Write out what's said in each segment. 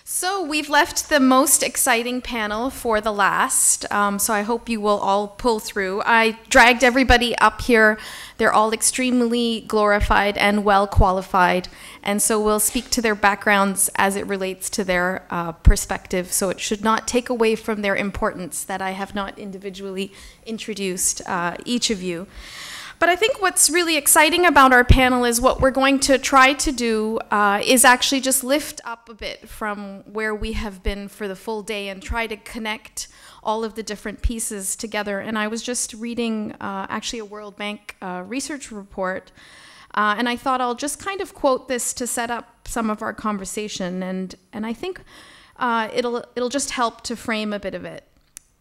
So we've left the most exciting panel for the last, so I hope you will all pull through. I dragged everybody up here. They're all extremely glorified and well qualified, and so we'll speak to their backgrounds as it relates to their perspective, so it should not take away from their importance that I have not individually introduced each of you. But I think what's really exciting about our panel is what we're going to try to do is actually just lift up a bit from where we have been for the full day and try to connect all of the different pieces together. And I was just reading actually a World Bank research report, and I thought I'll just kind of quote this to set up some of our conversation, and I think it'll just help to frame a bit of it.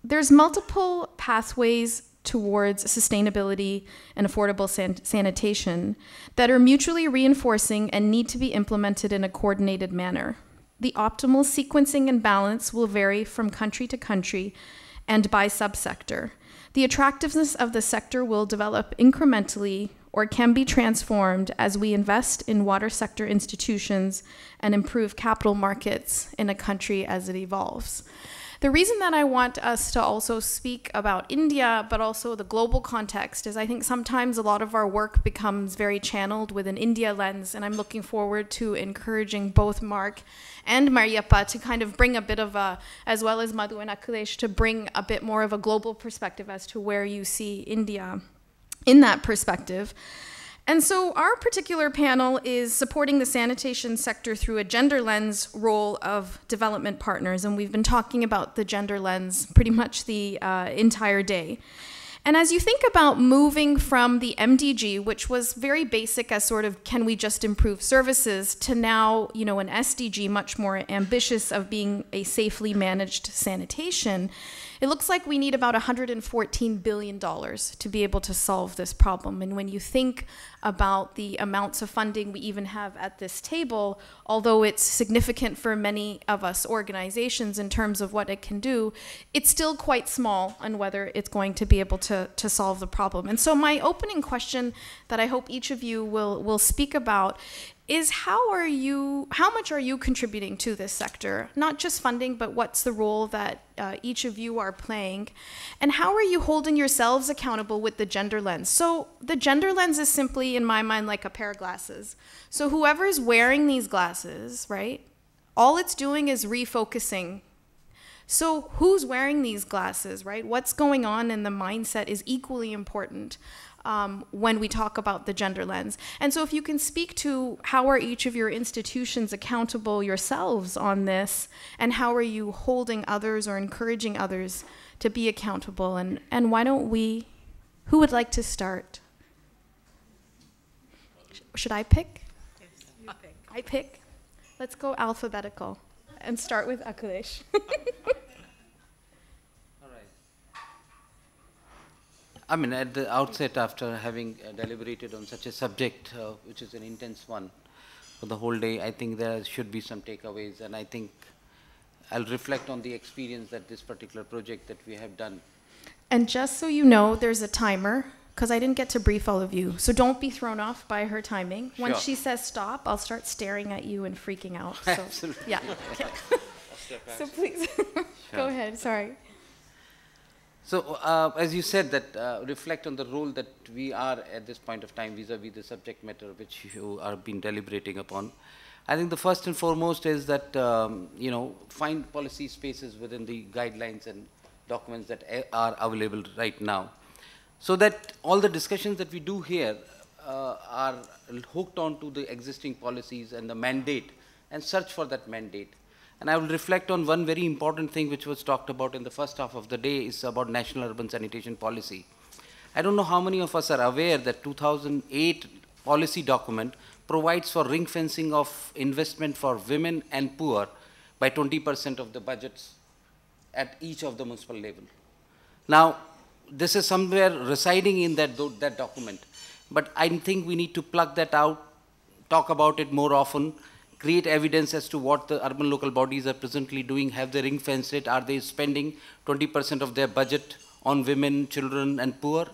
There's multiple pathways towards sustainability and affordable sanitation that are mutually reinforcing and need to be implemented in a coordinated manner. The optimal sequencing and balance will vary from country to country and by subsector. The attractiveness of the sector will develop incrementally or can be transformed as we invest in water sector institutions and improve capital markets in a country as it evolves. The reason that I want us to also speak about India, but also the global context, is I think sometimes a lot of our work becomes very channeled with an India lens, and I'm looking forward to encouraging both Mark and Mariappa to kind of bring a bit of a, as well as Madhu and Akhilesh, to bring a bit more of a global perspective as to where you see India in that perspective. And so our particular panel is supporting the sanitation sector through a gender lens role of development partners. And we've been talking about the gender lens pretty much the entire day. And as you think about moving from the MDG, which was very basic as sort of, can we just improve services, to now, you know, an SDG much more ambitious of being a safely managed sanitation, it looks like we need about $114 billion to be able to solve this problem. And when you think about the amounts of funding we even have at this table, although it's significant for many of us organizations in terms of what it can do, it's still quite small on whether it's going to be able to solve the problem. And so my opening question that I hope each of you will speak about is how much are you contributing to this sector? Not just funding, but what's the role that each of you are playing? And how are you holding yourselves accountable with the gender lens? So the gender lens is simply, in my mind, like a pair of glasses. So whoever's wearing these glasses, right, all it's doing is refocusing. So who's wearing these glasses, right? What's going on in the mindset is equally important when we talk about the gender lens. And so if you can speak to how are each of your institutions accountable yourselves on this, and how are you holding others or encouraging others to be accountable, and why don't we, who would like to start? Should I pick? Yes, you pick. I pick? Let's go alphabetical and start with Akhilesh. I mean, at the outset, after having deliberated on such a subject, which is an intense one for the whole day, I think there should be some takeaways, and I think I'll reflect on the experience that this particular project that we have done. And just so you know, there's a timer, because I didn't get to brief all of you, so don't be thrown off by her timing. Sure. Once she says stop, I'll start staring at you and freaking out. So, Absolutely. yeah. Okay. So please, go ahead, sorry. So, as you said, that reflect on the role that we are at this point of time vis-a-vis the subject matter which you are been deliberating upon. I think the first and foremost is that, you know, find policy spaces within the guidelines and documents that are available right now, so that all the discussions that we do here are hooked onto the existing policies and the mandate, and search for that mandate. And I will reflect on one very important thing which was talked about in the first half of the day, is about National Urban Sanitation Policy. I don't know how many of us are aware that 2008 policy document provides for ring fencing of investment for women and poor by 20% of the budgets at each of the municipal level. Now, this is somewhere residing in that document, but I think we need to plug that out, talk about it more often, create evidence as to what the urban local bodies are presently doing. Have they ring fenced it? Are they spending 20% of their budget on women, children, and poor?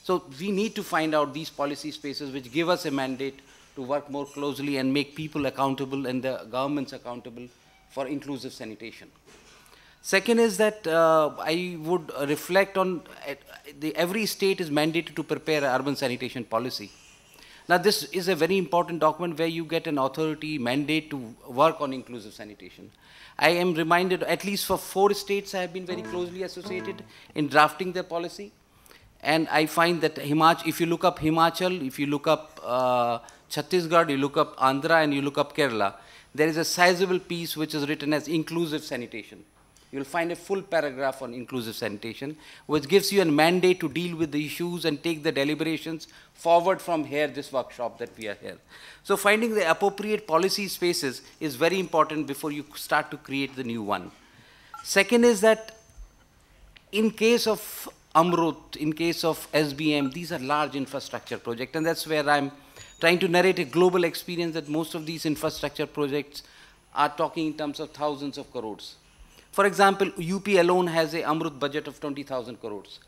So we need to find out these policy spaces which give us a mandate to work more closely and make people accountable and the governments accountable for inclusive sanitation. Second is that I would reflect on every state is mandated to prepare an urban sanitation policy. Now, this is a very important document where you get an authority mandate to work on inclusive sanitation. I am reminded, at least for 4 states, I have been very closely associated in drafting their policy. And I find that if you look up Himachal, if you look up Chhattisgarh, you look up Andhra, and you look up Kerala, there is a sizable piece which is written as inclusive sanitation. You'll find a full paragraph on inclusive sanitation, which gives you a mandate to deal with the issues and take the deliberations forward from here, this workshop that we are here. So finding the appropriate policy spaces is very important before you start to create the new one. Second is that in case of Amrut, in case of SBM, these are large infrastructure projects, and that's where I'm trying to narrate a global experience that most of these infrastructure projects are talking in terms of thousands of crores. For example, UP alone has a Amrut budget of 20,000 crores.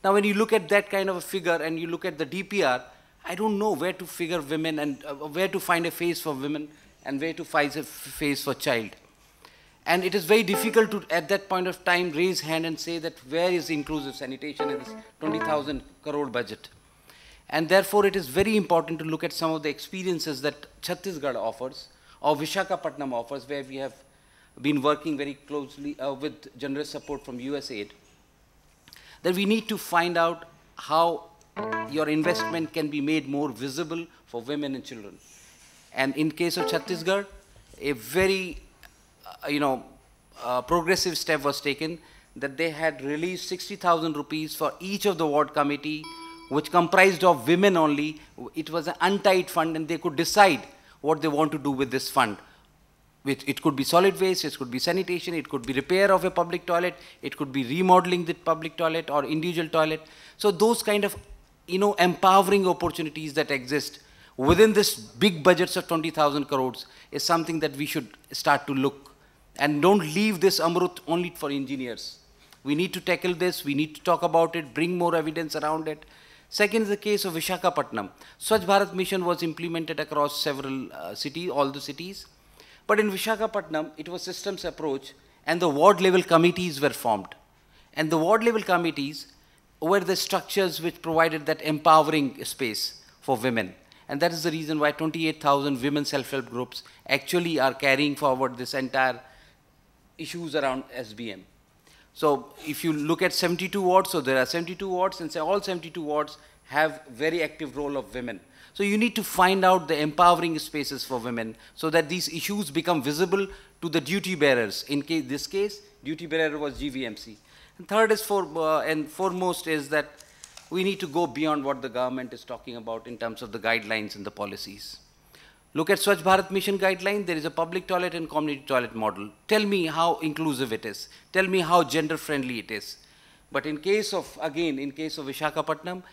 Now, when you look at that kind of a figure and you look at the DPR, I don't know where to figure women and where to find a face for women and where to find a face for child. And it is very difficult to, at that point of time, raise hand and say that where is inclusive sanitation in this 20,000 crore budget. And therefore, it is very important to look at some of the experiences that Chhattisgarh offers or Visakhapatnam offers, where we have been working very closely with generous support from USAID, that we need to find out how your investment can be made more visible for women and children. And in case of Chhattisgarh, a very progressive step was taken, that they had released 60,000 rupees for each of the ward committee, which comprised of women only. It was an untied fund, and they could decide what they want to do with this fund. It could be solid waste, it could be sanitation, it could be repair of a public toilet, it could be remodeling the public toilet or individual toilet. So those kind of empowering opportunities that exist within this big budgets of 20,000 crores is something that we should start to look. And don't leave this Amrut only for engineers. We need to tackle this, we need to talk about it, bring more evidence around it. Second is the case of Visakhapatnam. Swachh Bharat Mission was implemented across several cities, all the cities. But in Visakhapatnam, it was systems approach, and the ward level committees were formed. And the ward level committees were the structures which provided that empowering space for women. And that is the reason why 28,000 women self-help groups actually are carrying forward this entire issues around SBM. So if you look at 72 wards, so there are 72 wards, and all 72 wards have very active role of women. So you need to find out the empowering spaces for women so that these issues become visible to the duty bearers. In this case, duty bearer was GVMC. And third is and foremost is that we need to go beyond what the government is talking about in terms of the guidelines and the policies. Look at Swachh Bharat Mission guideline. There is a public toilet and community toilet model. Tell me how inclusive it is. Tell me how gender friendly it is. But in case of, again, in case of Visakhapatnam,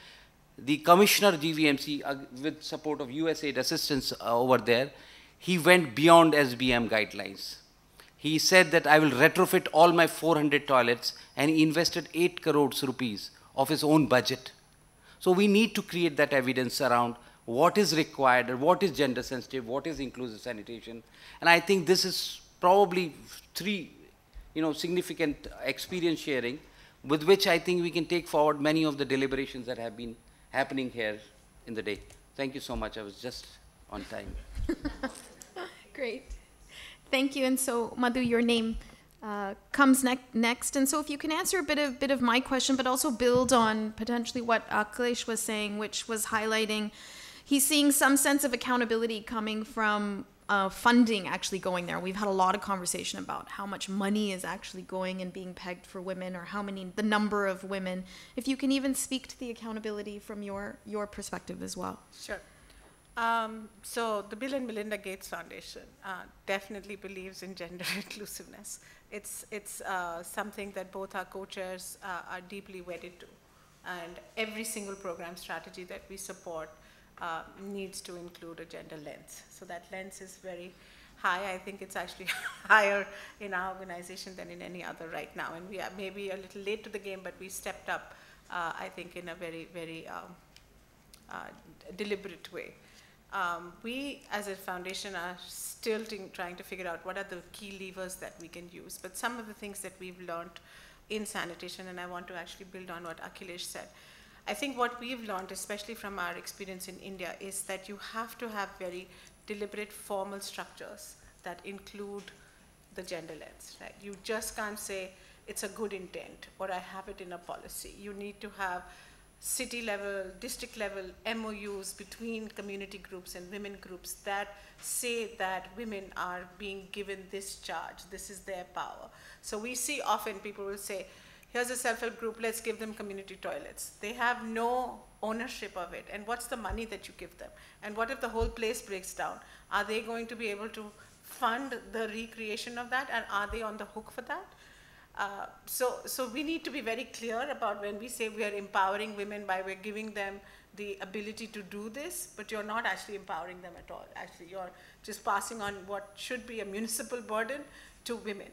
the commissioner GVMC, with support of USAID assistance over there, he went beyond SBM guidelines. He said that I will retrofit all my 400 toilets, and he invested 8 crores rupees of his own budget. So we need to create that evidence around what is required, or what is gender sensitive, what is inclusive sanitation. And I think this is probably 3 significant experience sharing with which I think we can take forward many of the deliberations that have been happening here in the day. Thank you so much. I was just on time. Great. Thank you. And so, Madhu, your name comes next. And so if you can answer a bit of my question, but also build on potentially what Akhilesh was saying, which was highlighting, he's seeing some sense of accountability coming from funding actually going there. We've had a lot of conversation about how much money is actually going and being pegged for women, or the number of women. If you can even speak to the accountability from your perspective as well. Sure. So the Bill and Melinda Gates Foundation definitely believes in gender inclusiveness. It's something that both our co-chairs are deeply wedded to. And every single program strategy that we support needs to include a gender lens. So that lens is very high. I think it's actually higher in our organization than in any other right now. And we are maybe a little late to the game, but we stepped up, I think, in a very, very deliberate way. We, as a foundation, are still trying to figure out what are the key levers that we can use. But some of the things that we've learned in sanitation, and I want to actually build on what Akhilesh said. I think what we've learned, especially from our experience in India, is that you have to have very deliberate formal structures that include the gender lens, right? You just can't say it's a good intent or I have it in a policy. You need to have city level, district level MOUs between community groups and women groups that say that women are being given this charge, this is their power. So we see often people will say, here's a self-help group, let's give them community toilets. They have no ownership of it. And what's the money that you give them? And what if the whole place breaks down? Are they going to be able to fund the recreation of that, and are they on the hook for that? So we need to be very clear about when we say we are empowering women by we're giving them the ability to do this, but you're not actually empowering them at all. Actually, you're just passing on what should be a municipal burden to women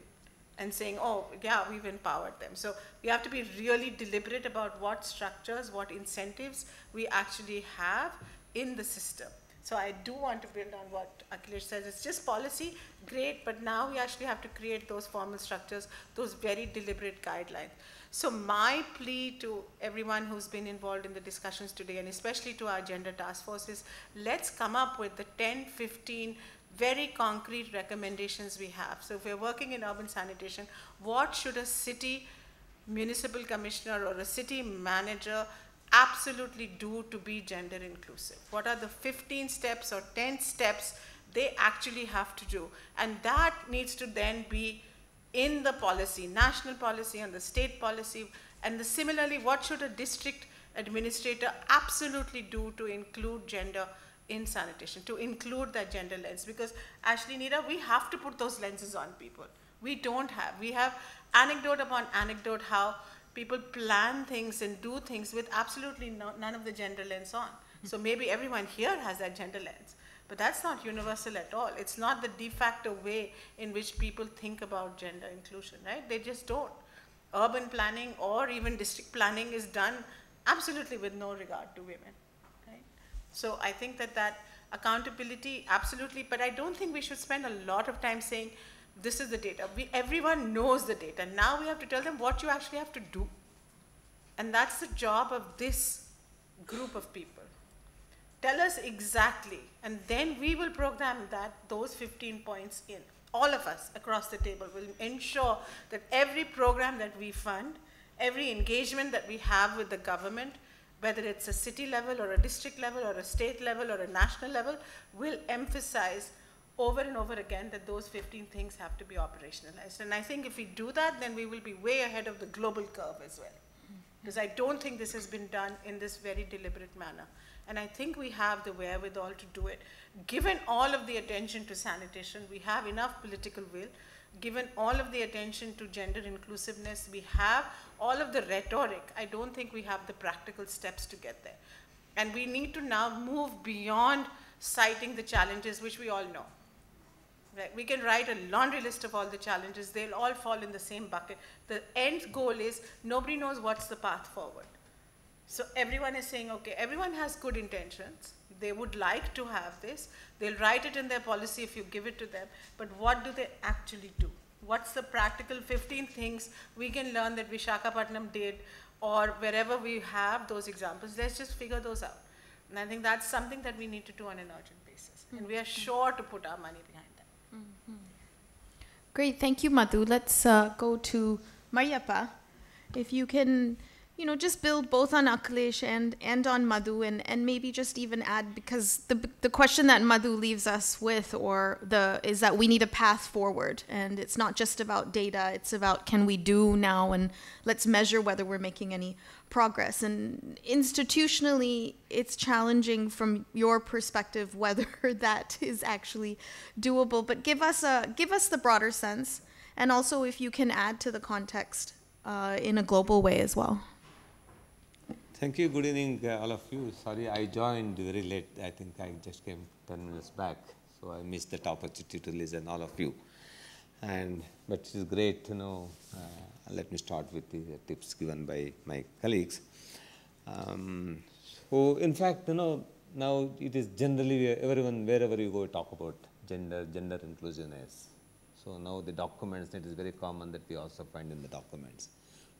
and saying, oh, yeah, we've empowered them. So we have to be really deliberate about what structures, what incentives we actually have in the system. So I do want to build on what Akhilesh says. It's just policy, great, but now we actually have to create those formal structures, those very deliberate guidelines. So my plea to everyone who's been involved in the discussions today, and especially to our gender task force, is let's come up with the 10, 15 very concrete recommendations we have. So if we're working in urban sanitation, what should a city municipal commissioner or a city manager absolutely do to be gender inclusive? What are the 15 steps or 10 steps they actually have to do? And that needs to then be in the policy, national policy and the state policy. And similarly, what should a district administrator absolutely do to include gender in sanitation, to include that gender lens? Because Ashley, Neera, we have to put those lenses on people. We don't have. We have anecdote upon anecdote how people plan things and do things with absolutely none of the gender lens on. So maybe everyone here has that gender lens, but that's not universal at all. It's not the de facto way in which people think about gender inclusion, right? They just don't. Urban planning or even district planning is done absolutely with no regard to women, right? So I think that accountability, absolutely, but I don't think we should spend a lot of time saying, this is the data. Everyone knows the data. Now we have to tell them what you actually have to do. And that's the job of this group of people. Tell us exactly, and then we will program those 15 points in. All of us across the table will ensure that every program that we fund, every engagement that we have with the government, whether it's a city level or a district level or a state level or a national level, will emphasize over and over again that those 15 things have to be operationalized. And I think if we do that, then we will be way ahead of the global curve as well. Because I don't think this has been done in this very deliberate manner. And I think we have the wherewithal to do it. Given all of the attention to sanitation, we have enough political will. Given all of the attention to gender inclusiveness, we have all of the rhetoric. I don't think we have the practical steps to get there. And we need to now move beyond citing the challenges, which we all know. Right. We can write a laundry list of all the challenges. They'll all fall in the same bucket. The end goal is nobody knows what's the path forward. So everyone is saying, okay, everyone has good intentions. They would like to have this. They'll write it in their policy if you give it to them. But what do they actually do? What's the practical 15 things we can learn that Vishakhapatnam did, or wherever we have those examples? Let's just figure those out. And I think that's something that we need to do on an urgent basis. And we are sure to put our money behind that. Great, thank you, Madhu. Let's go to Mariappa. If you can, just build both on Akhilesh and on Madhu, and maybe just even add, because the question that Madhu leaves us with, is that we need a path forward, and it's not just about data. It's about can we do now, and let's measure whether we're making any progress. And institutionally, it's challenging from your perspective whether that is actually doable. But give us the broader sense, and also if you can add to the context in a global way as well. Thank you. Good evening, all of you. Sorry, I joined very late. I think I just came 10 minutes back, so I missed that opportunity to listen all of you. But it is great to know. Let me start with the tips given by my colleagues. So, in fact, now it is generally everyone, wherever you go, talk about gender inclusiveness. So now the documents, it is very common that we also find in the documents.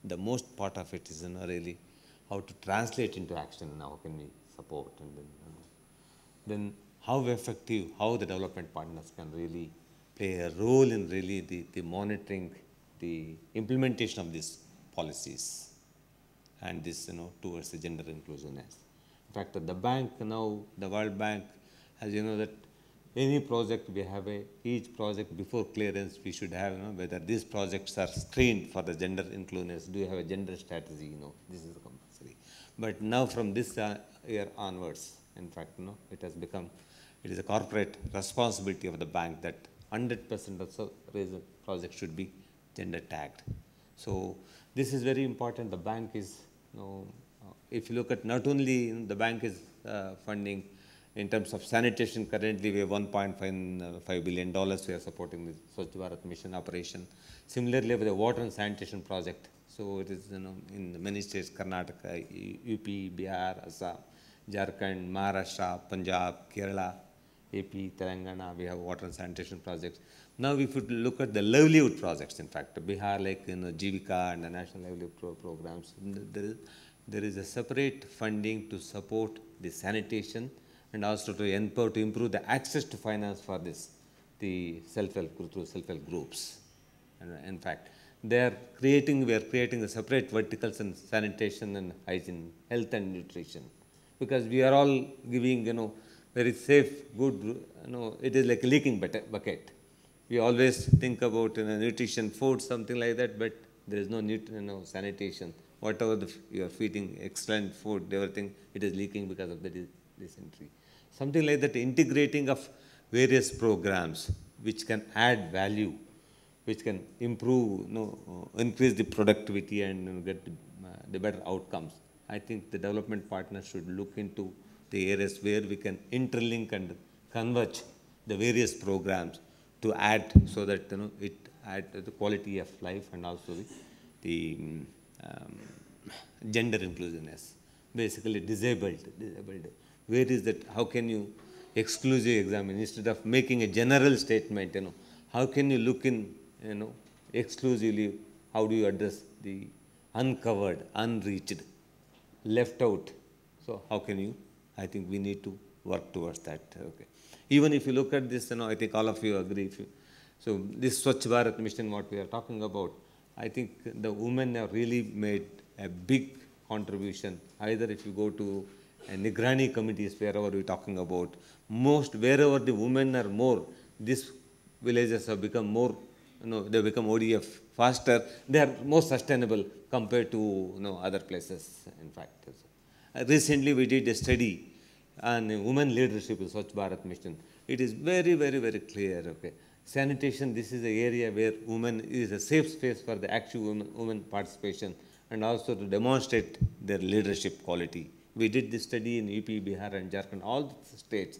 The most part of it is really how to translate into action and how can we support, and then how effective, how the development partners can really play a role in really the monitoring, the implementation of these policies and this towards the gender inclusiveness. In fact, the bank now, the World Bank, as you know that any project we have each project before clearance we should have whether these projects are screened for the gender inclusiveness. Do you have a gender strategy? This is compulsory. But now from this year onwards, in fact, it has become, it is a corporate responsibility of the bank that 100% of the projects should be gender tagged. So this is very important. The bank is, if you look at not only the bank is funding in terms of sanitation. Currently we have $1.5 billion we are supporting the Swachh Bharat mission operation. Similarly with the water and sanitation project. So it is in many states, Karnataka, UP, Bihar, Assam, Jharkhand, Maharashtra, Punjab, Kerala, AP, Telangana, we have water and sanitation projects. Now if you look at the livelihood projects, in fact, Bihar, like Jivika and the national livelihood programs, there is a separate funding to support the sanitation and also to improve the access to finance for this, the self-help through self-help groups. And in fact, we are creating the separate verticals in sanitation and hygiene, health and nutrition, because we are all giving, very safe, good, it is like a leaking bucket. We always think about nutrition, food, something like that, but there is no sanitation. Whatever you are feeding, excellent food, everything, it is leaking because of the dysentery. Something like that, integrating of various programs which can add value, which can improve, increase the productivity and get the better outcomes. I think the development partners should look into the areas where we can interlink and converge the various programs to add, so that it add the quality of life and also the gender inclusiveness. Basically disabled. Where is that? How can you exclusively examine instead of making a general statement? How can you look in exclusively? How do you address the uncovered, unreached, left out? So how can you? I think we need to work towards that. Okay. Even if you look at this, I think all of you agree. So this Swachh Bharat mission, what we are talking about, I think the women have really made a big contribution. Either if you go to Nigrani committees, wherever we're talking about, wherever the women are more, these villages have become more, they become ODF faster, they are more sustainable compared to other places, in fact. Recently we did a study on women leadership in Swachh Bharat mission. It is very, very, very clear. Okay. Sanitation, this is an area where women is a safe space for the active women participation and also to demonstrate their leadership quality. We did this study in UP, Bihar and Jharkhand, all the states.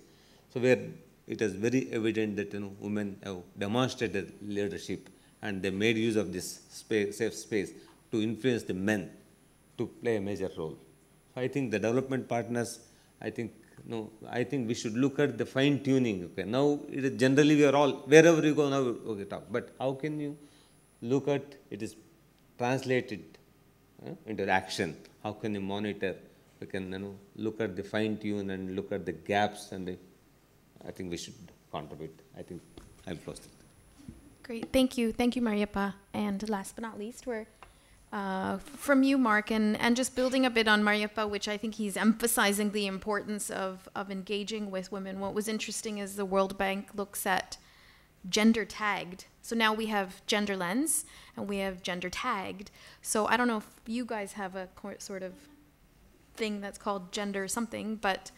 So where it is very evident that women have demonstrated leadership and they made use of this safe space to influence the men to play a major role. So I think the development partners, I think we should look at the fine tuning. Okay, now it is generally we are all, wherever you go now, okay, talk. But how can you look at it is translated into action? How can you monitor? We can look at the fine tune and look at the gaps, and I think we should contribute. I think I'll close it. Great, thank you, Mariappa. And last but not least, we're from you, Mark, and just building a bit on Mariappa, which I think he's emphasizing the importance of engaging with women. What was interesting is the World Bank looks at gender tagged. So now we have gender lens and we have gender tagged. So I don't know if you guys have a sort of thing that's called gender something, but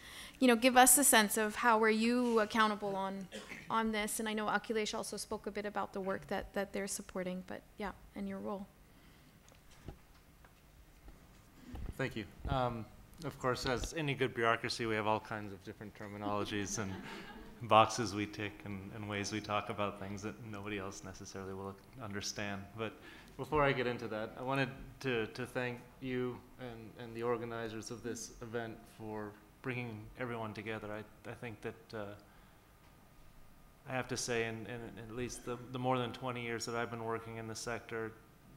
give us a sense of how are you accountable on this. And I know Akhilesh also spoke a bit about the work that they're supporting, but yeah, and your role. Thank you. Of course, as any good bureaucracy, we have all kinds of different terminologies and boxes we tick and ways we talk about things that nobody else necessarily will understand. But before I get into that, I wanted to thank you and the organizers of this event for bringing everyone together. I think that I have to say, in at least the more than 20 years that I've been working in the sector,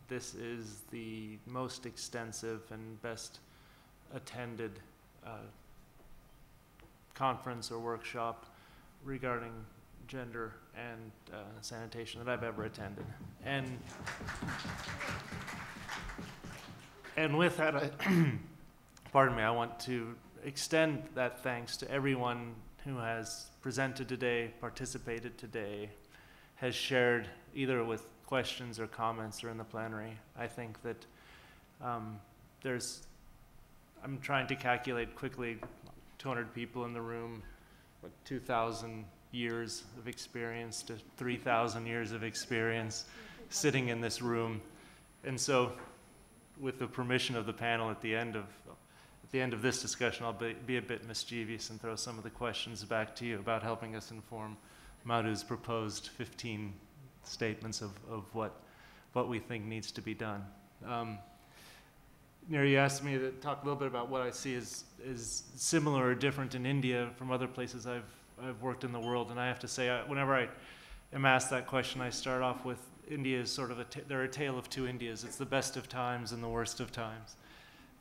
this is the most extensive and best attended conference or workshop regarding gender and sanitation that I've ever attended. And with that, pardon me, I want to extend that thanks to everyone who has presented today, participated today, has shared either with questions or comments or in the plenary. I think that I'm trying to calculate quickly, 200 people in the room, 2,000 years of experience to 3,000 years of experience sitting in this room. And so, with the permission of the panel at the end of this discussion, I'll be a bit mischievous and throw some of the questions back to you about helping us inform Madhu's proposed 15 statements of what we think needs to be done. Nir, you asked me to talk a little bit about what I see as similar or different in India from other places I've worked in the world, and I have to say, whenever I am asked that question, I start off with India is sort of they're a tale of two Indias. It's the best of times and the worst of times.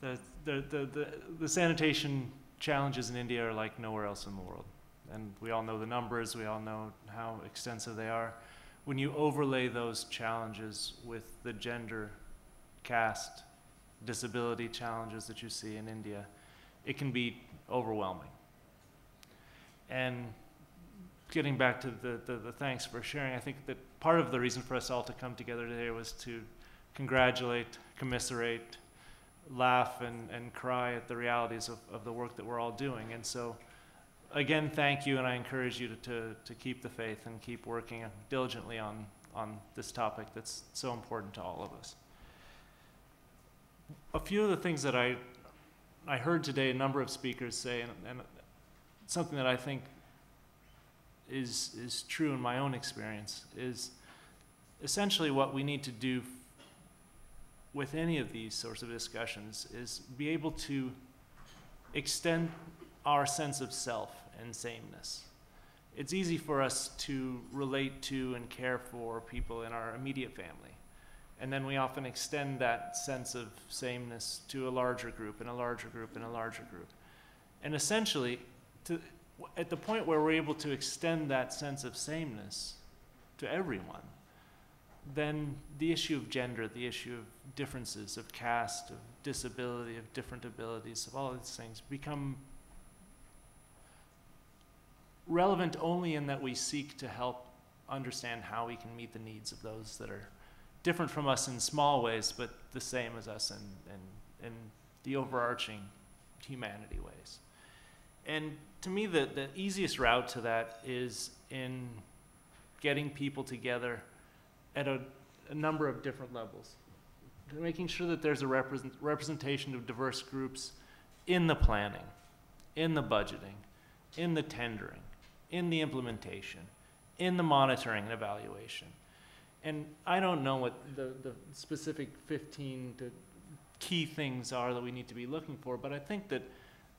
The sanitation challenges in India are like nowhere else in the world. And we all know the numbers, we all know how extensive they are. When you overlay those challenges with the gender, caste, disability challenges that you see in India, it can be overwhelming. And getting back to the thanks for sharing, I think that part of the reason for us all to come together today was to congratulate, commiserate, laugh and cry at the realities of the work that we're all doing. And so, again, thank you, and I encourage you to keep the faith and keep working diligently on this topic that's so important to all of us. A few of the things that I heard today, a number of speakers say, and something that I think is true in my own experience, is essentially what we need to do with any of these sorts of discussions is be able to extend our sense of self and sameness. It's easy for us to relate to and care for people in our immediate family. And then we often extend that sense of sameness to a larger group and a larger group and a larger group. And essentially, at the point where we're able to extend that sense of sameness to everyone, then the issue of gender, the issue of differences, of caste, of disability, of different abilities, of all these things become relevant only in that we seek to help understand how we can meet the needs of those that are different from us in small ways, but the same as us in the overarching humanity ways. And to me, the easiest route to that is in getting people together at a number of different levels. Making sure that there's a representation of diverse groups in the planning, in the budgeting, in the tendering, in the implementation, in the monitoring and evaluation. And I don't know what the specific 15 key things are that we need to be looking for, but I think that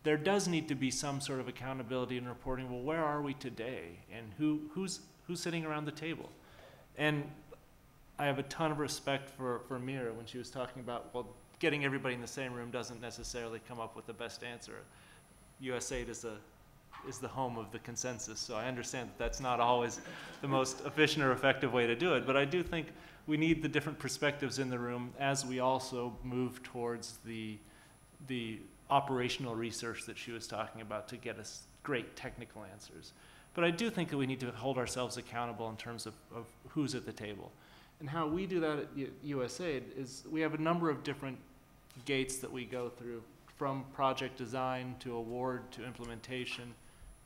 there does need to be some sort of accountability in reporting, well, where are we today? And who's sitting around the table? And I have a ton of respect for Mira when she was talking about, well, getting everybody in the same room doesn't necessarily come up with the best answer. USAID is the home of the consensus, so I understand that that's not always the most efficient or effective way to do it, but I do think we need the different perspectives in the room as we also move towards the operational research that she was talking about to get us great technical answers. But I do think that we need to hold ourselves accountable in terms of who's at the table. And how we do that at USAID is we have a number of different gates that we go through, from project design to award to implementation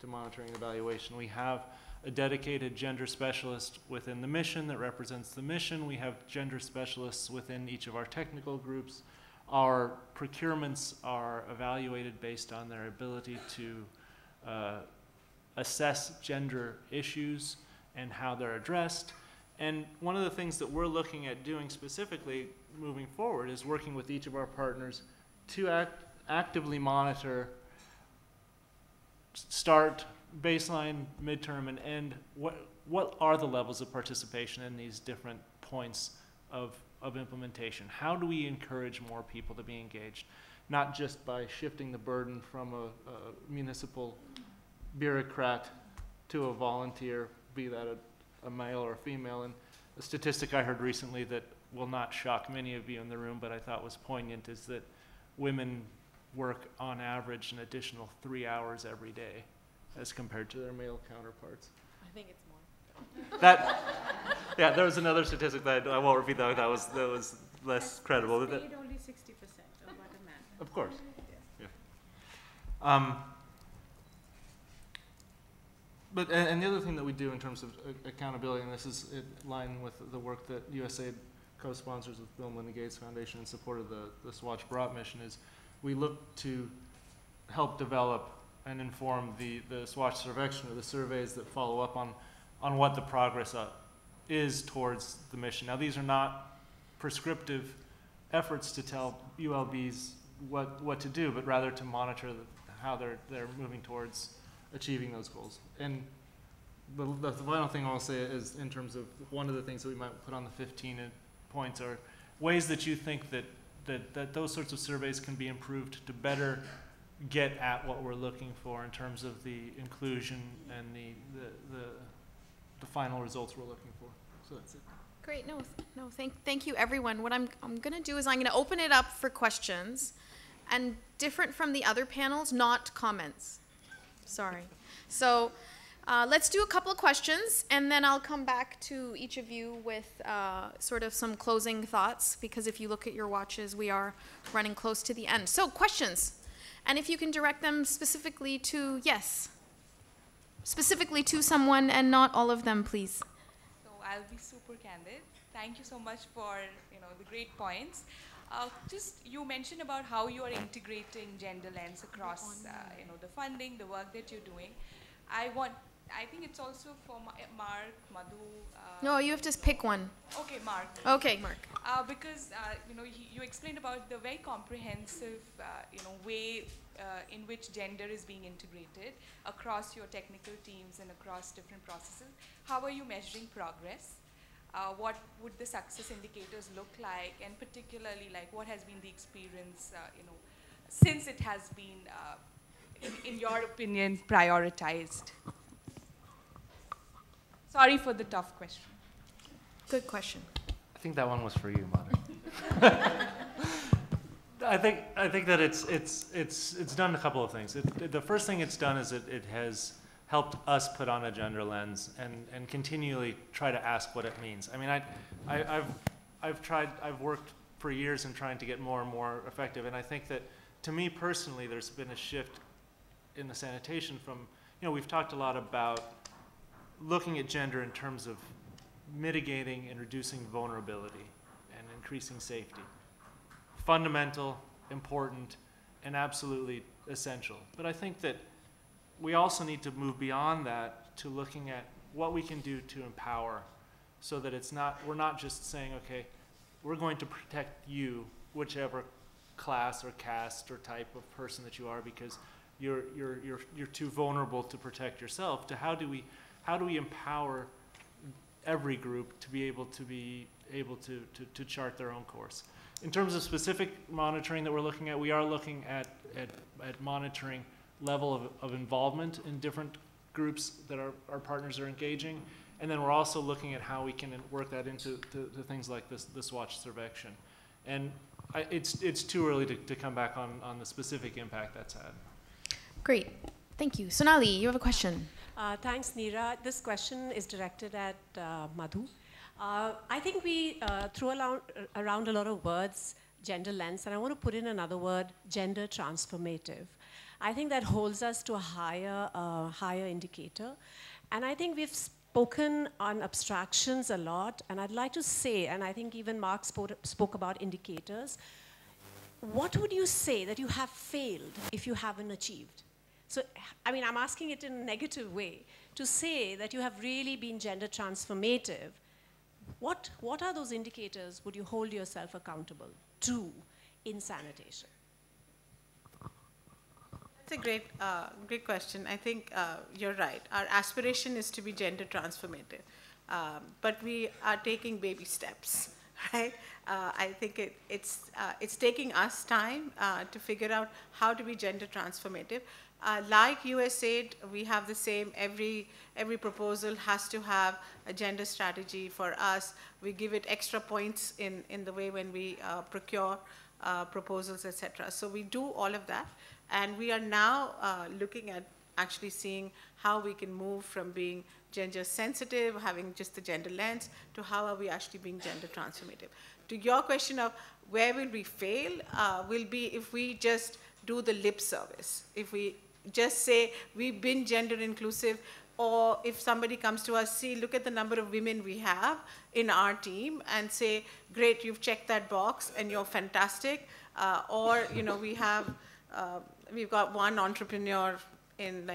to monitoring and evaluation. We have a dedicated gender specialist within the mission that represents the mission. We have gender specialists within each of our technical groups. Our procurements are evaluated based on their ability to assess gender issues and how they're addressed. And one of the things that we're looking at doing specifically moving forward is working with each of our partners to actively monitor start, baseline, midterm, and end, what are the levels of participation in these different points of implementation? How do we encourage more people to be engaged? Not just by shifting the burden from a municipal bureaucrat to a volunteer, be that a male or a female. And a statistic I heard recently that will not shock many of you in the room, but I thought was poignant, is that women work on average an additional 3 hours every day as compared to their male counterparts. I think it's more. Yeah, there was another statistic that I won't repeat, that was less credible. Paid only 60% of what a man. Of course. Yeah. But and the other thing that we do in terms of accountability, and this is in line with the work that USAID co-sponsors with Bill and Melinda Gates Foundation in support of the Swatch Bharat mission, is we look to help develop and inform the Swatch Survection, or the surveys that follow up on what the progress is towards the mission. Now, these are not prescriptive efforts to tell ULBs what to do, but rather to monitor how they're moving towards achieving those goals. And the final thing I'll say is, in terms of one of the things that we might put on the 15 points, are ways that you think that those sorts of surveys can be improved to better get at what we're looking for in terms of the inclusion and the final results we're looking for. So that's it. Great. Thank you, everyone. What I'm going to do is I'm going to open it up for questions, and different from the other panels, not comments. Sorry. So let's do a couple of questions, and then I'll come back to each of you with sort of some closing thoughts, because if you look at your watches, we are running close to the end. So questions, and if you can direct them specifically to, yes, specifically to someone and not all of them, please. So I'll be super candid. Thank you so much for the great points. Just you mentioned about how you are integrating gender lens across the funding, the work that you're doing. I think it's also for Mark, Madhu. No, you have to pick one. Okay, Mark. Okay, Mark. Because you explained about the very comprehensive way in which gender is being integrated across your technical teams and across different processes. How are you measuring progress? What would the success indicators look like, and particularly, like, what has been the experience, since it has been, in your opinion, prioritized? Sorry for the tough question. Good question. I think that one was for you, Madhu. I think that it's done a couple of things. The first thing it's done is it has helped us put on a gender lens and continually try to ask what it means. I mean, I've worked for years in trying to get more and more effective, and I think that, to me personally, there's been a shift in the sanitation from, we've talked a lot about looking at gender in terms of mitigating and reducing vulnerability and increasing safety. Fundamental, important, and absolutely essential. But I think that we also need to move beyond that to looking at what we can do to empower, so that we're not just saying, okay, we're going to protect you, whichever class or caste or type of person that you are, because you're too vulnerable to protect yourself, to how do we empower every group to be able to chart their own course. In terms of specific monitoring that we're looking at, we are looking at monitoring level of involvement in different groups that our partners are engaging, and then we're also looking at how we can work that into things like the Swatch Survection. And it's too early to come back on the specific impact that's had. Great, thank you. Sonali, you have a question. Thanks, Neera. This question is directed at Madhu. I think we throw around a lot of words, gender lens, and I want to put in another word, gender transformative. I think that holds us to a higher indicator. And I think we've spoken on abstractions a lot, and I'd like to say, and I think even Mark spoke about indicators, what would you say that you have failed if you haven't achieved? So, I mean, I'm asking it in a negative way. To say that you have really been gender transformative, what are those indicators would you hold yourself accountable to in sanitation? That's a great question. I think you're right. Our aspiration is to be gender transformative, but we are taking baby steps, right? I think it's taking us time to figure out how to be gender transformative. Like USAID, we have the same. Every proposal has to have a gender strategy. For us, we give it extra points in the way when we procure proposals, etc. So we do all of that, and we are now looking at actually seeing how we can move from being gender sensitive, having just the gender lens, to how are we actually being gender transformative. To your question of where will we fail, will be if we just do the lip service. If we just say we've been gender inclusive, or if somebody comes to us, see, look at the number of women we have in our team, and say, great, you've checked that box and you're fantastic. Or, you know, we've got one entrepreneur in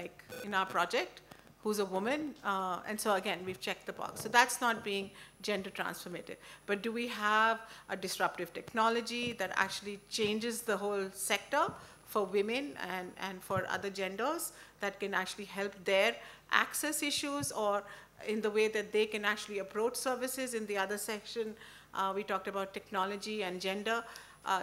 our project who's a woman, and so again, we've checked the box. So that's not being gender transformative. But do we have a disruptive technology that actually changes the whole sector for women and for other genders, that can actually help their access issues, or in the way that they can actually approach services? In the other section, we talked about technology and gender.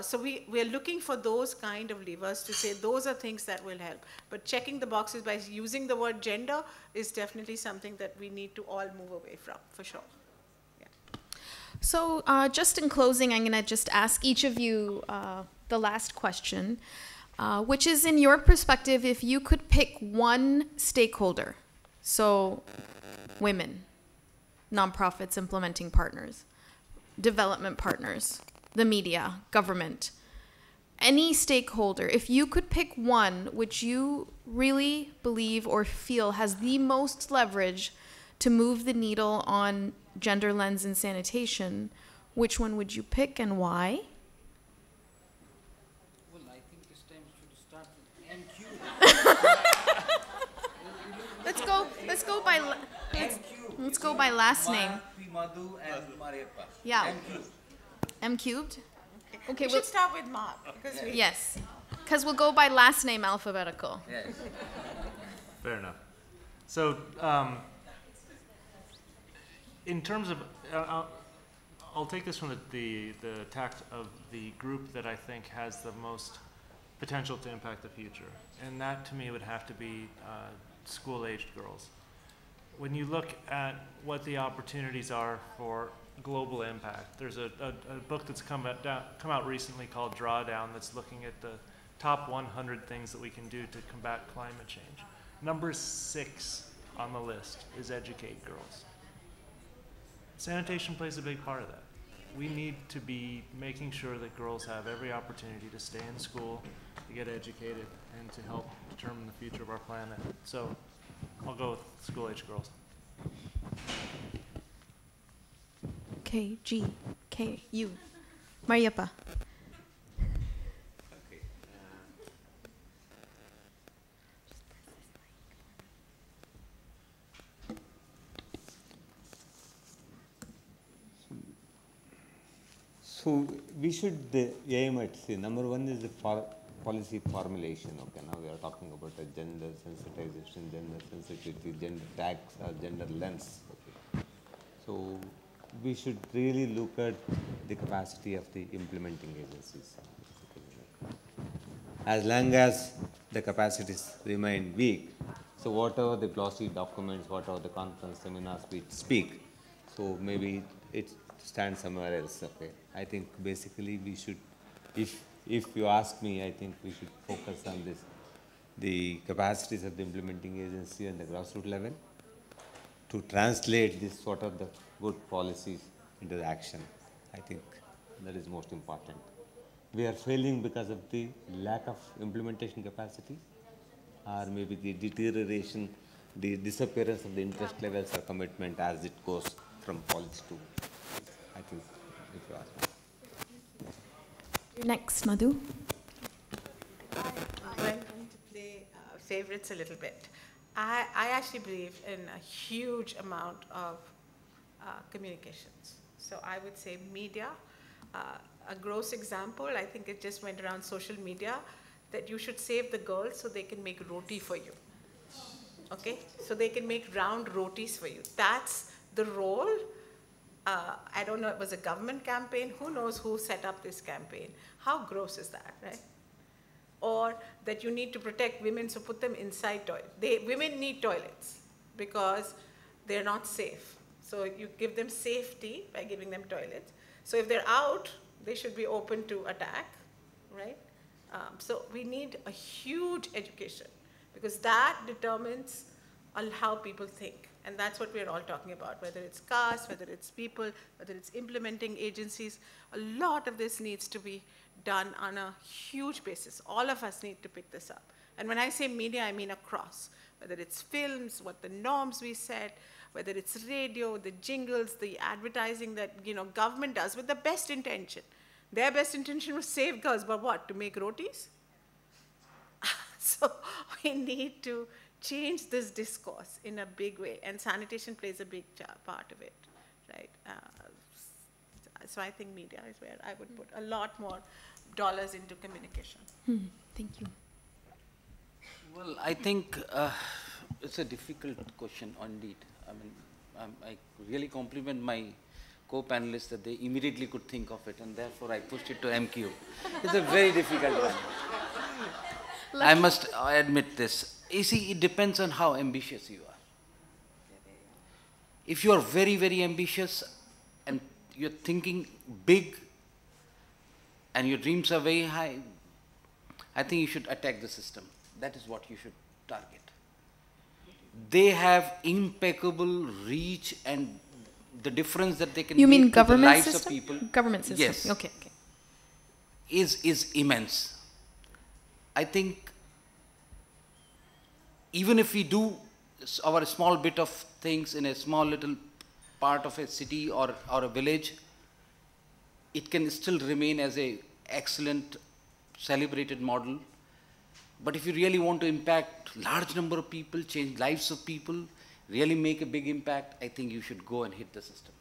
So we're looking for those kind of levers to say those are things that will help. But checking the boxes by using the word gender is definitely something that we need to all move away from, for sure. Yeah. So just in closing, I'm going to just ask each of you the last question, which is, in your perspective, if you could pick one stakeholder, so women, nonprofits, implementing partners, development partners, the media, government, any stakeholder, if you could pick one which you really believe or feel has the most leverage to move the needle on gender lens and sanitation, which one would you pick and why? Well, I think this time we should start with MQ. Let's go by last name. Madhu and Mariappa. Yeah. MQ. M cubed? Okay, We should start with Mark, because we yes, because we'll go by last name alphabetical. Yes. Fair enough. So, in terms of, I'll take this from the tact of the group that I think has the most potential to impact the future, and that to me would have to be school-aged girls. When you look at what the opportunities are for global impact, there's a book that's come out recently called Drawdown that's looking at the top 100 things that we can do to combat climate change. Number 6 on the list is educate girls. Sanitation plays a big part of that. We need to be making sure that girls have every opportunity to stay in school, to get educated, and to help determine the future of our planet. So I'll go with school-age girls. K, G, K, U. Mariappa. Okay. So we should aim at, say, number one is the policy formulation. Okay, now we are talking about a gender sensitization, gender sensitivity, gender tax, or gender lens. Okay. So we should really look at the capacity of the implementing agencies. As long as the capacities remain weak, so whatever the glossy documents, whatever the conference seminars we speak, so maybe it stands somewhere else. Okay, I think basically we should, if you ask me, I think we should focus on this, the capacities of the implementing agency and the grassroots level, to translate this sort of the good policies into the action. I think that is most important. We are failing because of the lack of implementation capacity, or maybe the deterioration, the disappearance of the interest levels or commitment as it goes from policy to, I think, if you ask me. Next, Madhu. I'm going to play favorites a little bit. I actually believe in a huge amount of communications. So I would say media. A gross example, I think it just went around social media. that you should save the girls so they can make roti for you. Okay? So they can make round rotis for you. That's the role. I don't know, it was a government campaign. Who knows who set up this campaign? How gross is that, right? Or that you need to protect women, so put them inside toilets. Women need toilets because they're not safe. So you give them safety by giving them toilets. So if they're out, they should be open to attack, right? So we need a huge education because that determines how people think. And that's what we're all talking about, whether it's caste, whether it's people, whether it's implementing agencies. A lot of this needs to be done on a huge basis. All of us need to pick this up. And when I say media, I mean across, whether it's films, what the norms we set, whether it's radio, the jingles, the advertising that government does with the best intention. Their best intention was save girls, but what, to make rotis? So we need to change this discourse in a big way, and sanitation plays a big part of it, right? So I think media is where I would put a lot more dollars into communication. Thank you. Well, I think it's a difficult question indeed. I mean, I really compliment my co-panelists that they immediately could think of it, and therefore I pushed it to MQ. It's a very difficult one. I must admit this. You see, it depends on how ambitious you are. If you are very, very ambitious and you're thinking big and your dreams are very high, I think you should attack the system. That is what you should target. They have impeccable reach, and the difference that they can You mean make to the government lives system? of people, Government system. yes, Okay. is immense. I think even if we do our small bit of things in a small little part of a city or a village, it can still remain as a excellent, celebrated model. But if you really want to impact large number of people, change lives of people, really make a big impact, I think you should go and hit the system.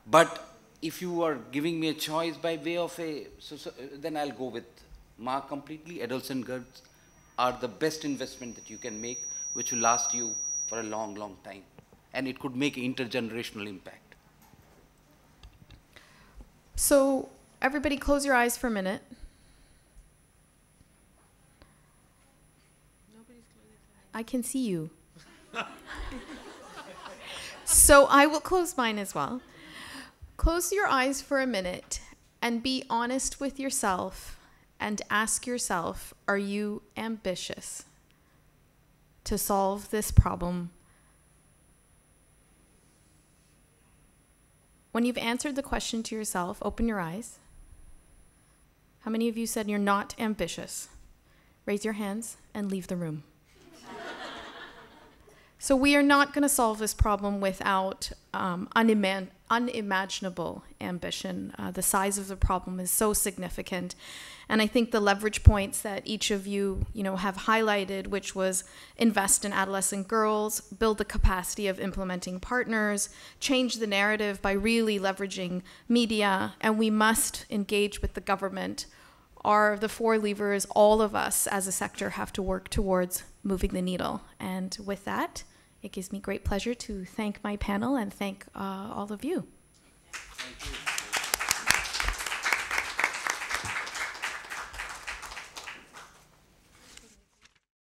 But if you are giving me a choice by way of then I'll go with Mark completely. Adults and girls are the best investment that you can make, which will last you for a long, long time. And it could make intergenerational impact. So everybody close your eyes for a minute. I can see you. So I will close mine as well. Close your eyes for a minute and be honest with yourself and ask yourself, are you ambitious to solve this problem? When you've answered the question to yourself, open your eyes. How many of you said you're not ambitious? Raise your hands and leave the room. So we are not going to solve this problem without unimaginable ambition. The size of the problem is so significant. And I think the leverage points that each of you, have highlighted, which was invest in adolescent girls, build the capacity of implementing partners, change the narrative by really leveraging media, and we must engage with the government, are the four levers all of us as a sector have to work towards moving the needle. And with that, it gives me great pleasure to thank my panel and thank all of you. Thank you.